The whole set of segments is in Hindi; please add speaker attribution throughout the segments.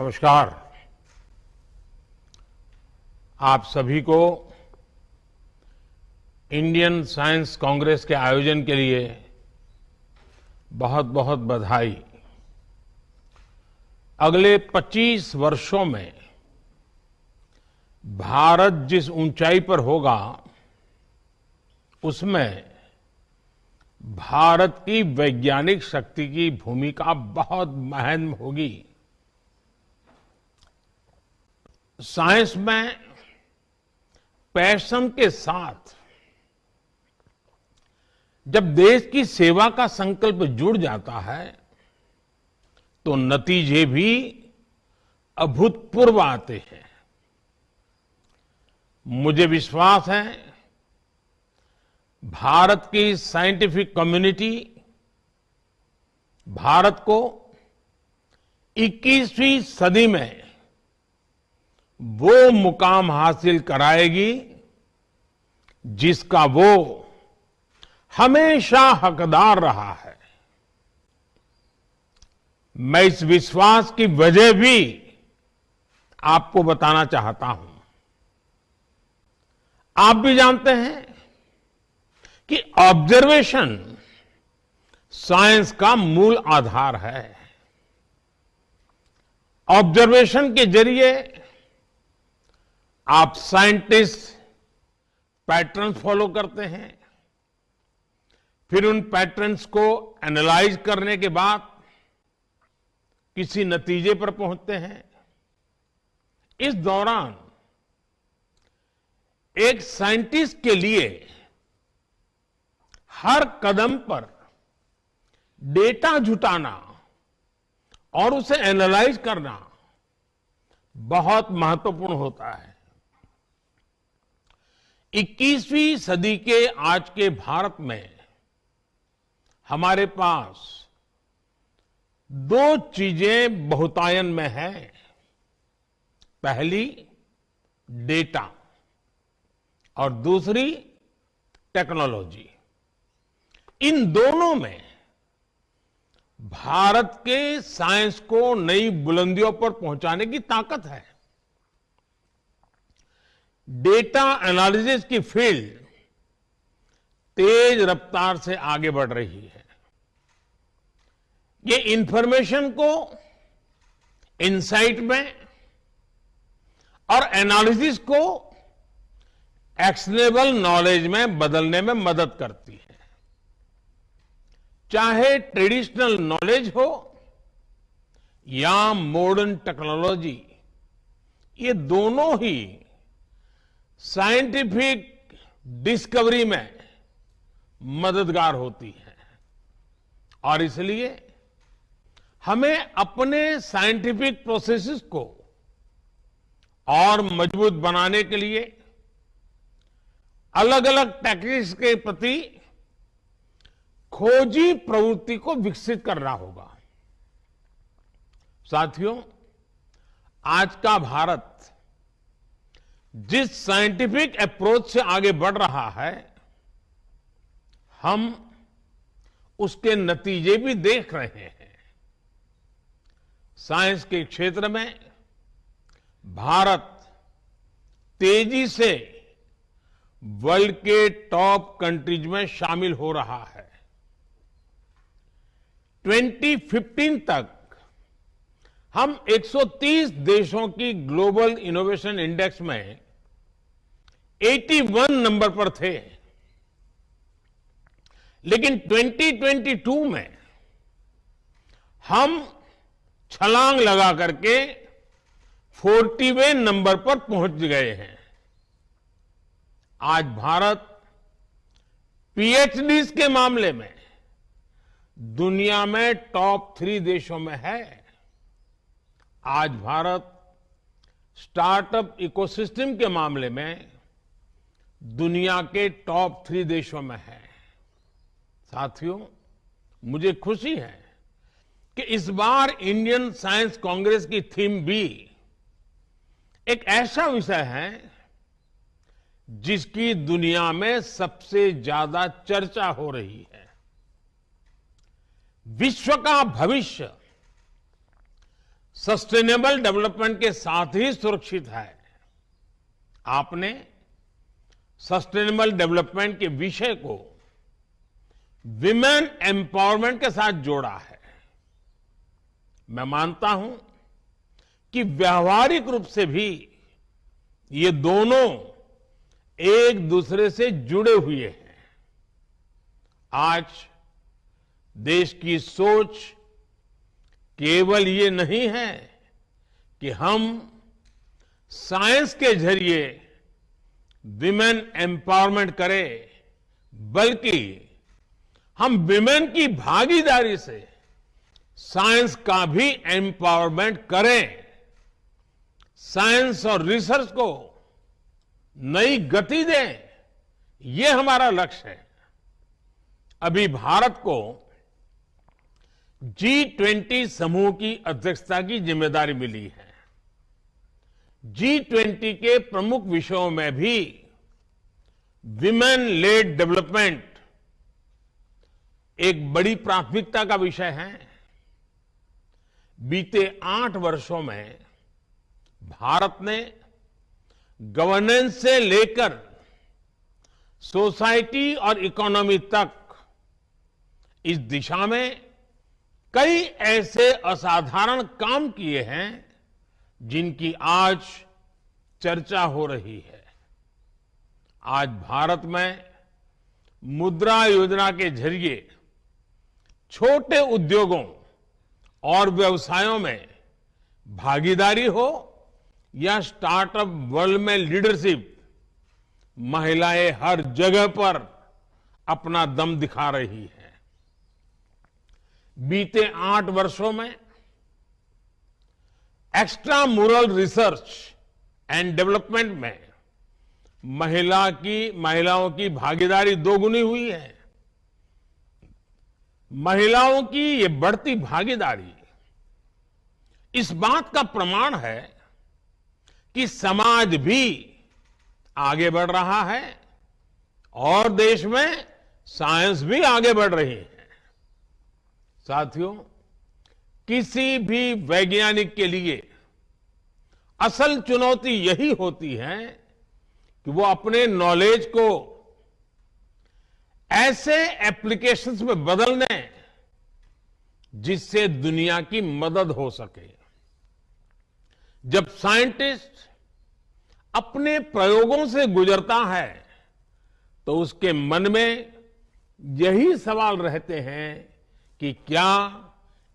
Speaker 1: नमस्कार। आप सभी को इंडियन साइंस कांग्रेस के आयोजन के लिए बहुत बहुत बधाई। अगले 25 वर्षों में भारत जिस ऊंचाई पर होगा उसमें भारत की वैज्ञानिक शक्ति की भूमिका बहुत अहम होगी। साइंस में पैशन के साथ जब देश की सेवा का संकल्प जुड़ जाता है तो नतीजे भी अभूतपूर्व आते हैं। मुझे विश्वास है भारत की साइंटिफिक कम्युनिटी भारत को 21वीं सदी में वो मुकाम हासिल कराएगी जिसका वो हमेशा हकदार रहा है। मैं इस विश्वास की वजह भी आपको बताना चाहता हूं। आप भी जानते हैं कि ऑब्जर्वेशन साइंस का मूल आधार है। ऑब्जर्वेशन के जरिए आप साइंटिस्ट पैटर्न्स फॉलो करते हैं, फिर उन पैटर्न्स को एनालाइज करने के बाद किसी नतीजे पर पहुंचते हैं। इस दौरान एक साइंटिस्ट के लिए हर कदम पर डेटा जुटाना और उसे एनालाइज करना बहुत महत्वपूर्ण होता है। 21वीं सदी के आज के भारत में हमारे पास दो चीजें बहुतायन में हैं। पहली डेटा और दूसरी टेक्नोलॉजी। इन दोनों में भारत के साइंस को नई बुलंदियों पर पहुंचाने की ताकत है। डेटा एनालिसिस की फील्ड तेज रफ्तार से आगे बढ़ रही है। ये इंफॉर्मेशन को इनसाइट में और एनालिसिस को एक्शनेबल नॉलेज में बदलने में मदद करती है। चाहे ट्रेडिशनल नॉलेज हो या मॉडर्न टेक्नोलॉजी, ये दोनों ही साइंटिफिक डिस्कवरी में मददगार होती है। और इसलिए हमें अपने साइंटिफिक प्रोसेसेस को और मजबूत बनाने के लिए अलग अलग टेक्निक्स के प्रति खोजी प्रवृत्ति को विकसित करना होगा। साथियों, आज का भारत जिस साइंटिफिक अप्रोच से आगे बढ़ रहा है, हम उसके नतीजे भी देख रहे हैं। साइंस के क्षेत्र में भारत तेजी से वर्ल्ड के टॉप कंट्रीज में शामिल हो रहा है। 2015 तक हम 130 देशों की ग्लोबल इनोवेशन इंडेक्स में 81 नंबर पर थे, लेकिन 2022 में हम छलांग लगा करके 40वें नंबर पर पहुंच गए हैं। आज भारत पीएचडीज के मामले में दुनिया में टॉप 3 देशों में है। आज भारत स्टार्टअप इकोसिस्टम के मामले में दुनिया के टॉप 3 देशों में है। साथियों, मुझे खुशी है कि इस बार इंडियन साइंस कांग्रेस की थीम भी एक ऐसा विषय है जिसकी दुनिया में सबसे ज्यादा चर्चा हो रही है। विश्व का भविष्य सस्टेनेबल डेवलपमेंट के साथ ही सुरक्षित है। आपने सस्टेनेबल डेवलपमेंट के विषय को विमेन एम्पावरमेंट के साथ जोड़ा है। मैं मानता हूं कि व्यावहारिक रूप से भी ये दोनों एक दूसरे से जुड़े हुए हैं। आज देश की सोच केवल ये नहीं है कि हम साइंस के जरिए विमेन एम्पावरमेंट करें, बल्कि हम विमेन की भागीदारी से साइंस का भी एम्पावरमेंट करें, साइंस और रिसर्च को नई गति दें, ये हमारा लक्ष्य है। अभी भारत को G20 समूह की अध्यक्षता की जिम्मेदारी मिली है। G20 के प्रमुख विषयों में भी विमेन लेड डेवलपमेंट एक बड़ी प्राथमिकता का विषय है। बीते 8 वर्षों में भारत ने गवर्नेंस से लेकर सोसाइटी और इकोनॉमी तक इस दिशा में कई ऐसे असाधारण काम किए हैं जिनकी आज चर्चा हो रही है। आज भारत में मुद्रा योजना के जरिए छोटे उद्योगों और व्यवसायों में भागीदारी हो या स्टार्टअप वर्ल्ड में लीडरशिप, महिलाएं हर जगह पर अपना दम दिखा रही हैं। बीते 8 वर्षों में एक्स्ट्रा मुरल रिसर्च एंड डेवलपमेंट में महिलाओं की भागीदारी दोगुनी हुई है। महिलाओं की ये बढ़ती भागीदारी इस बात का प्रमाण है कि समाज भी आगे बढ़ रहा है और देश में साइंस भी आगे बढ़ रही है। साथियों, किसी भी वैज्ञानिक के लिए असल चुनौती यही होती है कि वो अपने नॉलेज को ऐसे एप्लीकेशंस में बदल दें जिससे दुनिया की मदद हो सके। जब साइंटिस्ट अपने प्रयोगों से गुजरता है तो उसके मन में यही सवाल रहते हैं कि क्या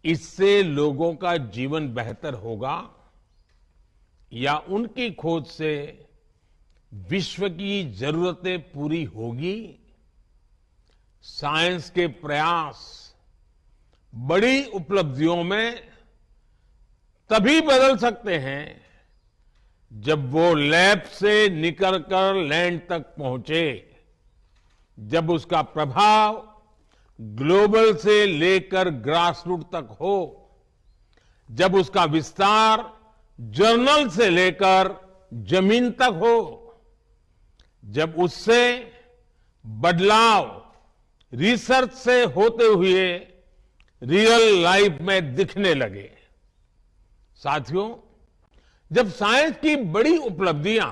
Speaker 1: इससे लोगों का जीवन बेहतर होगा या उनकी खोज से विश्व की जरूरतें पूरी होगी। साइंस के प्रयास बड़ी उपलब्धियों में तभी बदल सकते हैं जब वो लैब से निकलकर लैंड तक पहुंचे, जब उसका प्रभाव ग्लोबल से लेकर ग्रासरूट तक हो, जब उसका विस्तार जर्नल से लेकर जमीन तक हो, जब उससे बदलाव रिसर्च से होते हुए रियल लाइफ में दिखने लगे। साथियों, जब साइंस की बड़ी उपलब्धियां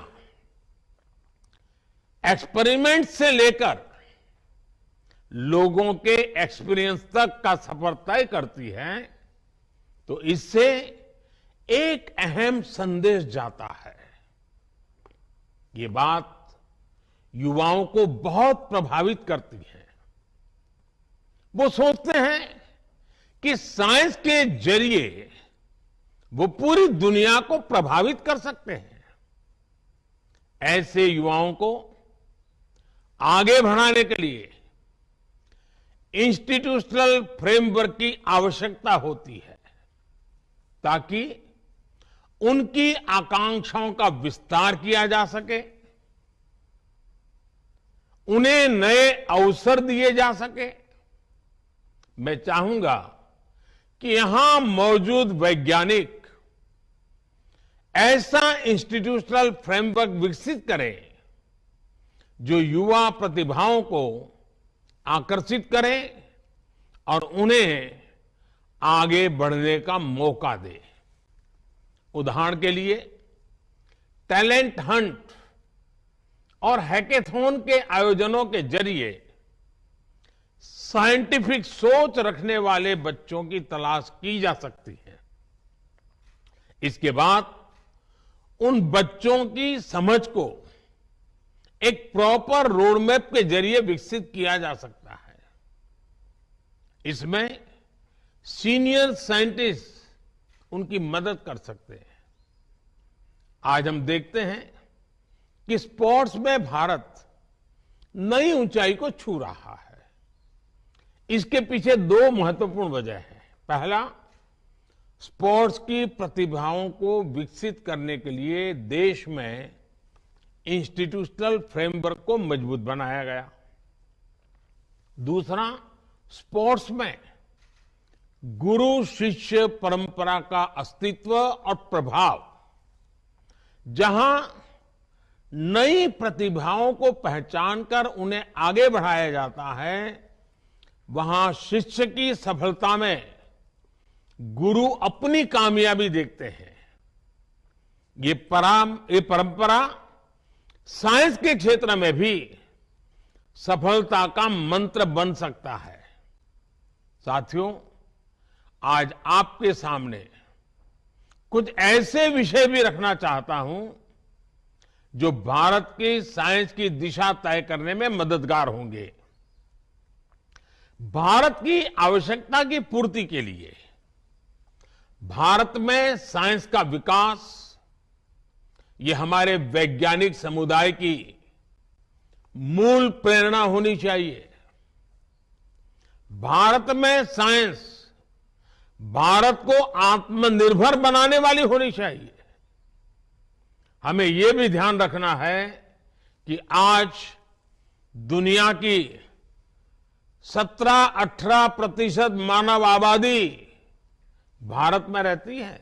Speaker 1: एक्सपेरिमेंट से लेकर लोगों के एक्सपीरियंस तक का सफर तय करती है तो इससे एक अहम संदेश जाता है। ये बात युवाओं को बहुत प्रभावित करती है। वो सोचते हैं कि साइंस के जरिए वो पूरी दुनिया को प्रभावित कर सकते हैं। ऐसे युवाओं को आगे बढ़ाने के लिए इंस्टीट्यूशनल फ्रेमवर्क की आवश्यकता होती है ताकि उनकी आकांक्षाओं का विस्तार किया जा सके, उन्हें नए अवसर दिए जा सके। मैं चाहूंगा कि यहां मौजूद वैज्ञानिक ऐसा इंस्टीट्यूशनल फ्रेमवर्क विकसित करें जो युवा प्रतिभाओं को आकर्षित करे और उन्हें आगे बढ़ने का मौका दे। उदाहरण के लिए टैलेंट हंट और हैकेथॉन के आयोजनों के जरिए साइंटिफिक सोच रखने वाले बच्चों की तलाश की जा सकती है। इसके बाद उन बच्चों की समझ को एक प्रॉपर रोड मैप के जरिए विकसित किया जा सकता है। इसमें सीनियर साइंटिस्ट उनकी मदद कर सकते हैं। आज हम देखते हैं कि स्पोर्ट्स में भारत नई ऊंचाई को छू रहा है। इसके पीछे दो महत्वपूर्ण वजह हैं। पहला, स्पोर्ट्स की प्रतिभाओं को विकसित करने के लिए देश में इंस्टीट्यूशनल फ्रेमवर्क को मजबूत बनाया गया। दूसरा, स्पोर्ट्स में गुरु शिष्य परंपरा का अस्तित्व और प्रभाव, जहां नई प्रतिभाओं को पहचानकर उन्हें आगे बढ़ाया जाता है, वहां शिष्य की सफलता में गुरु अपनी कामयाबी देखते हैं। ये परंपरा साइंस के क्षेत्र में भी सफलता का मंत्र बन सकता है। साथियों, आज आपके सामने कुछ ऐसे विषय भी रखना चाहता हूं जो भारत की साइंस की दिशा तय करने में मददगार होंगे। भारत की आवश्यकता की पूर्ति के लिए भारत में साइंस का विकास, ये हमारे वैज्ञानिक समुदाय की मूल प्रेरणा होनी चाहिए। भारत में साइंस भारत को आत्मनिर्भर बनाने वाली होनी चाहिए। हमें यह भी ध्यान रखना है कि आज दुनिया की 17-18% मानव आबादी भारत में रहती है।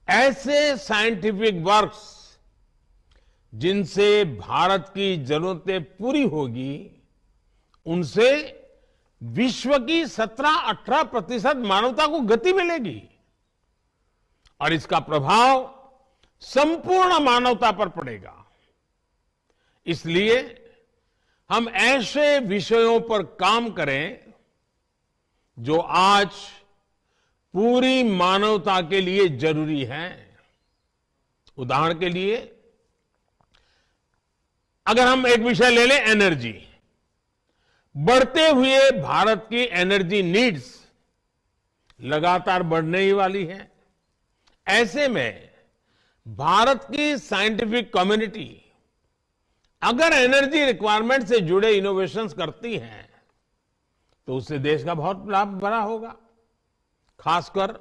Speaker 1: ऐसे साइंटिफिक वर्क्स जिनसे भारत की जरूरतें पूरी होगी, उनसे विश्व की 17-18% मानवता को गति मिलेगी और इसका प्रभाव संपूर्ण मानवता पर पड़ेगा। इसलिए हम ऐसे विषयों पर काम करें जो आज पूरी मानवता के लिए जरूरी है। उदाहरण के लिए अगर हम एक विषय ले लें, एनर्जी। बढ़ते हुए भारत की एनर्जी नीड्स लगातार बढ़ने ही वाली है। ऐसे में भारत की साइंटिफिक कम्युनिटी अगर एनर्जी रिक्वायरमेंट से जुड़े इनोवेशंस करती है तो उससे देश का बहुत लाभ बड़ा होगा। खासकर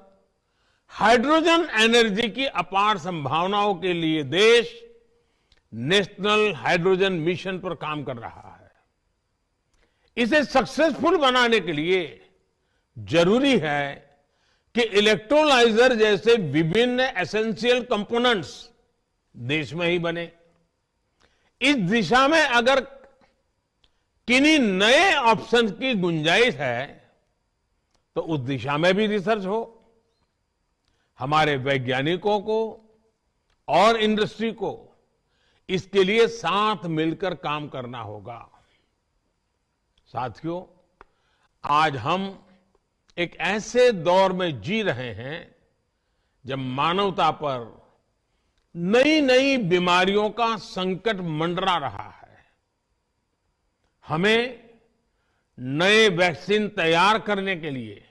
Speaker 1: हाइड्रोजन एनर्जी की अपार संभावनाओं के लिए देश नेशनल हाइड्रोजन मिशन पर काम कर रहा है। इसे सक्सेसफुल बनाने के लिए जरूरी है कि इलेक्ट्रोलाइजर जैसे विभिन्न एसेंशियल कंपोनेंट्स देश में ही बने। इस दिशा में अगर किन्हीं नए ऑप्शन की गुंजाइश है तो उस दिशा में भी रिसर्च हो। हमारे वैज्ञानिकों को और इंडस्ट्री को इसके लिए साथ मिलकर काम करना होगा। साथियों, आज हम एक ऐसे दौर में जी रहे हैं जब मानवता पर नई नई बीमारियों का संकट मंडरा रहा है। हमें नए वैक्सीन तैयार करने के लिए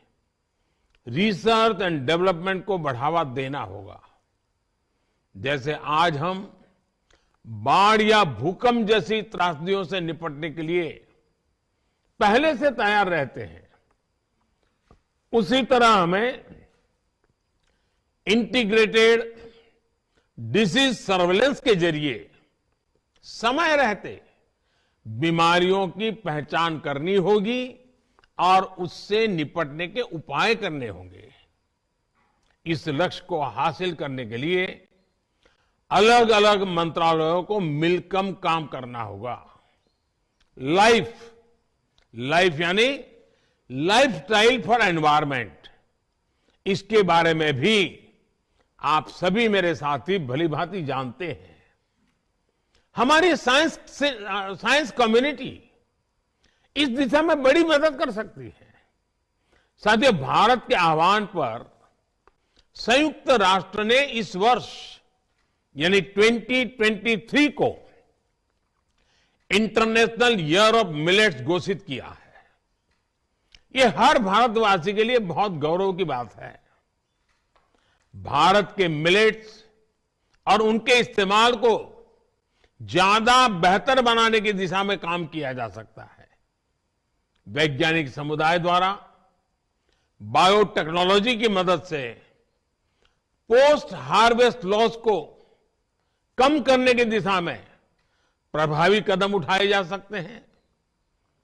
Speaker 1: रिसर्च एंड डेवलपमेंट को बढ़ावा देना होगा। जैसे आज हम बाढ़ या भूकंप जैसी त्रासदियों से निपटने के लिए पहले से तैयार रहते हैं, उसी तरह हमें इंटीग्रेटेड डिसीज सर्वेलेंस के जरिए समय रहते बीमारियों की पहचान करनी होगी और उससे निपटने के उपाय करने होंगे। इस लक्ष्य को हासिल करने के लिए अलग अलग मंत्रालयों को मिलकर काम करना होगा। लाइफ यानी लाइफस्टाइल फॉर एनवायरमेंट, इसके बारे में भी आप सभी मेरे साथी भलीभांति जानते हैं, हमारी साइंस कम्युनिटी इस दिशा में बड़ी मदद कर सकती है। साथियों, भारत के आह्वान पर संयुक्त राष्ट्र ने इस वर्ष यानी 2023 को इंटरनेशनल ईयर ऑफ मिलेट्स घोषित किया है। ये हर भारतवासी के लिए बहुत गौरव की बात है। भारत के मिलेट्स और उनके इस्तेमाल को ज्यादा बेहतर बनाने की दिशा में काम किया जा सकता है। वैज्ञानिक समुदाय द्वारा बायोटेक्नोलॉजी की मदद से पोस्ट हार्वेस्ट लॉस को कम करने की दिशा में प्रभावी कदम उठाए जा सकते हैं।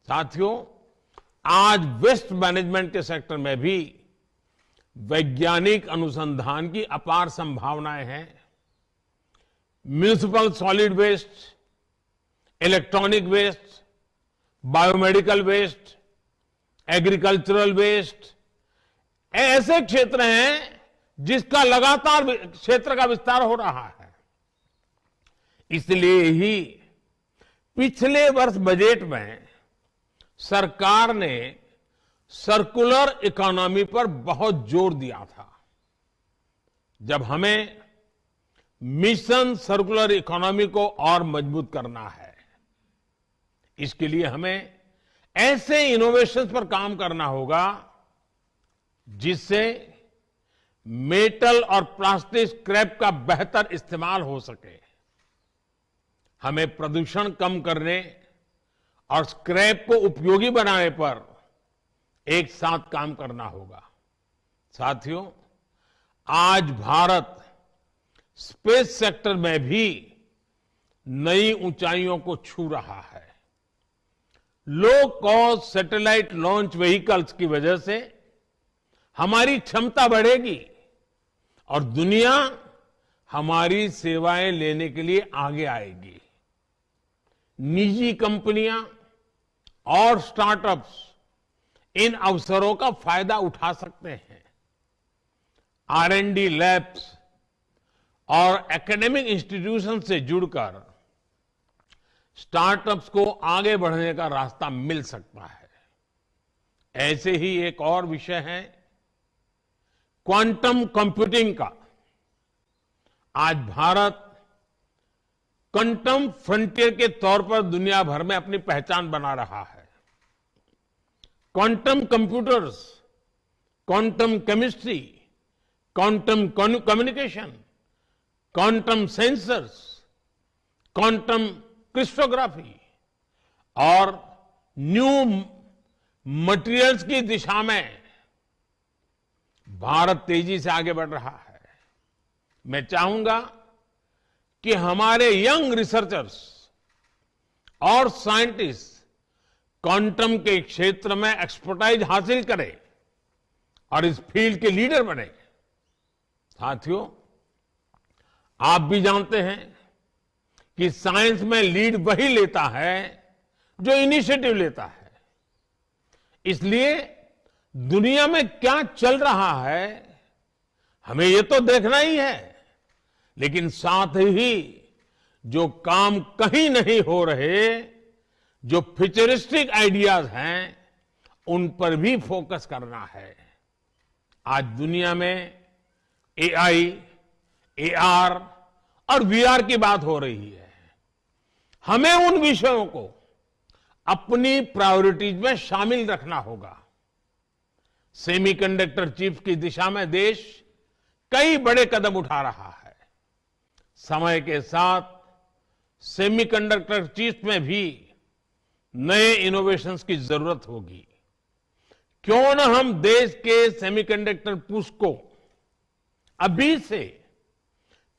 Speaker 1: साथियों, आज वेस्ट मैनेजमेंट के सेक्टर में भी वैज्ञानिक अनुसंधान की अपार संभावनाएं हैं। Municipal solid waste, electronic waste, biomedical waste, agricultural waste ऐसे क्षेत्र हैं जिसका लगातार क्षेत्र का विस्तार हो रहा है। इसलिए ही पिछले वर्ष बजट में सरकार ने सर्कुलर इकोनॉमी पर बहुत जोर दिया था। जब हमें मिशन सर्कुलर इकोनॉमी को और मजबूत करना है, इसके लिए हमें ऐसे इनोवेशंस पर काम करना होगा जिससे मेटल और प्लास्टिक स्क्रैप का बेहतर इस्तेमाल हो सके। हमें प्रदूषण कम करने और स्क्रैप को उपयोगी बनाने पर एक साथ काम करना होगा। साथियों, आज भारत स्पेस सेक्टर में भी नई ऊंचाइयों को छू रहा है। Low cost satellite launch vehicles की वजह से हमारी क्षमता बढ़ेगी और दुनिया हमारी सेवाएं लेने के लिए आगे आएगी। निजी कंपनियां और स्टार्टअप्स इन अवसरों का फायदा उठा सकते हैं। R&D लैब्स और एकेडमिक इंस्टीट्यूशन से जुड़कर स्टार्टअप्स को आगे बढ़ने का रास्ता मिल सकता है। ऐसे ही एक और विषय है क्वांटम कंप्यूटिंग का। आज भारत क्वांटम फ्रंटियर के तौर पर दुनिया भर में अपनी पहचान बना रहा है। Quantum computers, quantum chemistry, quantum communication, quantum sensors, quantum cryptography और न्यू मटेरियल्स की दिशा में भारत तेजी से आगे बढ़ रहा है। मैं चाहूंगा कि हमारे यंग रिसर्चर्स और साइंटिस्ट क्वांटम के क्षेत्र में एक्सपर्टाइज हासिल करें और इस फील्ड के लीडर बने। साथियों, आप भी जानते हैं कि साइंस में लीड वही लेता है जो इनिशिएटिव लेता है। इसलिए दुनिया में क्या चल रहा है हमें ये तो देखना ही है, लेकिन साथ ही जो काम कहीं नहीं हो रहे, जो फ्यूचरिस्टिक आइडियाज हैं, उन पर भी फोकस करना है। आज दुनिया में AI, AR और VR की बात हो रही है। हमें उन विषयों को अपनी प्रायोरिटीज में शामिल रखना होगा। सेमीकंडक्टर चिप्स की दिशा में देश कई बड़े कदम उठा रहा है। समय के साथ सेमीकंडक्टर चिप्स में भी नए इनोवेशंस की जरूरत होगी। क्यों न हम देश के सेमीकंडक्टर पुश को अभी से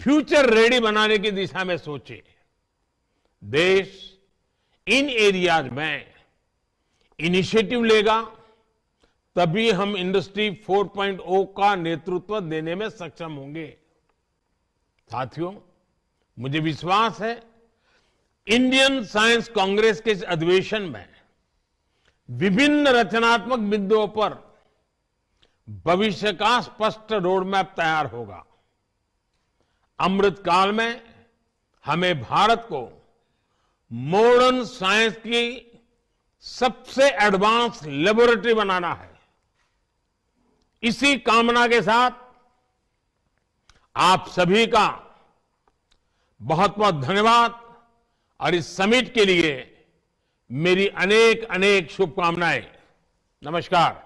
Speaker 1: फ्यूचर रेडी बनाने की दिशा में सोचे। देश इन एरियाज में इनिशिएटिव लेगा, तभी हम इंडस्ट्री 4.0 का नेतृत्व देने में सक्षम होंगे। साथियों, मुझे विश्वास है इंडियन साइंस कांग्रेस के इस अधिवेशन में विभिन्न रचनात्मक बिंदुओं पर भविष्य का स्पष्ट रोड मैप तैयार होगा। अमृत काल में हमें भारत को मॉडर्न साइंस की सबसे एडवांस लेबोरेटरी बनाना है। इसी कामना के साथ आप सभी का बहुत बहुत धन्यवाद और इस समिट के लिए मेरी अनेक अनेक शुभकामनाएं। नमस्कार।